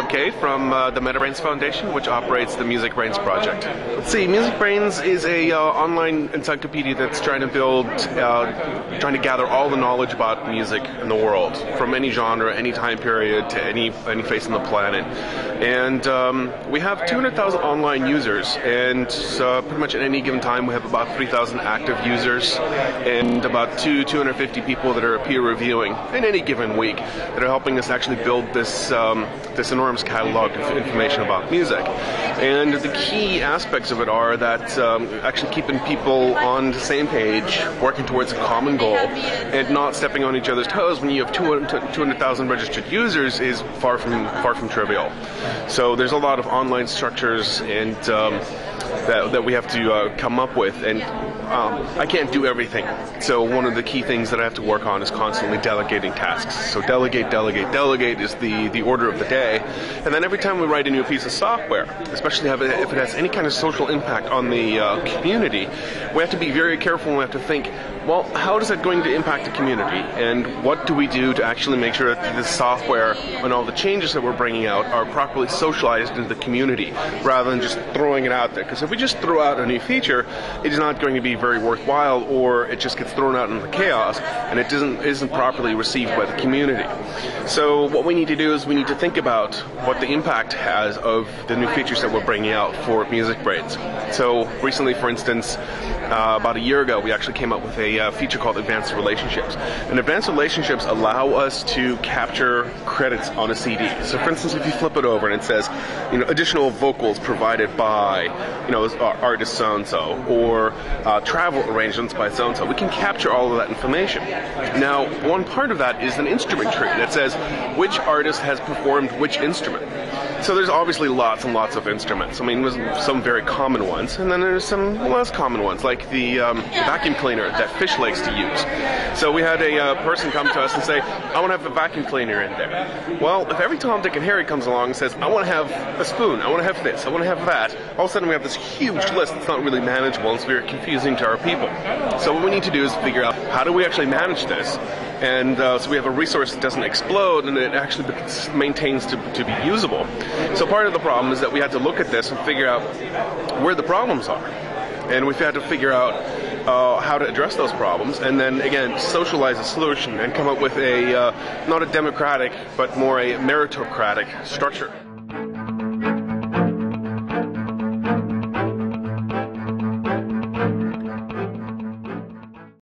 Kaye from the MetaBrains Foundation, which operates the Music Brains project. Let's see, Music Brains is a online encyclopedia that's trying to gather all the knowledge about music in the world, from any genre, any time period, to any face on the planet. And we have 200,000 online users, and pretty much at any given time we have about 3,000 active users and about 250 people that are peer reviewing in any given week that are helping us actually build this enormous catalog of information about music. And the key aspects of it are that actually keeping people on the same page, working towards a common goal, and not stepping on each other's toes when you have 200,000 registered users is far from trivial. So there's a lot of online structures and that we have to come up with, and I can't do everything. So one of the key things that I have to work on is constantly delegating tasks. So delegate is the order of the day. And then every time we write a new piece of software, especially if it has any kind of social impact on the community, we have to be very careful and we have to think, well, how is that going to impact the community? And what do we do to actually make sure that this software and all the changes that we're bringing out are properly socialized into the community, rather than just throwing it out there? Because if we just throw out a new feature, it is not going to be very worthwhile, or it just gets thrown out into the chaos and it isn't properly received by the community. So what we need to do is we need to think about what the impact has of the new features that we're bringing out for Music Brains. So recently, for instance, about a year ago, we actually came up with a feature called Advanced Relationships. And Advanced Relationships allow us to capture credits on a CD. So for instance, if you flip it over and it says, additional vocals provided by, artist so-and-so, or travel arrangements by so-and-so, we can capture all of that information. Now, one part of that is an instrument tree that says which artist has performed which instrument. So there's obviously lots and lots of instruments. I mean, there's some very common ones, and then there's some less common ones, like the vacuum cleaner that Fish likes to use. So we had a person come to us and say, I want to have a vacuum cleaner in there. Well, if every Tom, Dick, and Harry comes along and says, I want to have a spoon, I want to have this, I want to have that, all of a sudden we have this huge list that's not really manageable, and it's very confusing to our people. So what we need to do is figure out, how do we actually manage this? And so we have a resource that doesn't explode and it actually maintains to be usable. So part of the problem is that we had to look at this and figure out where the problems are. And we've had to figure out how to address those problems, and then again socialize a solution and come up with not a democratic but more a meritocratic structure.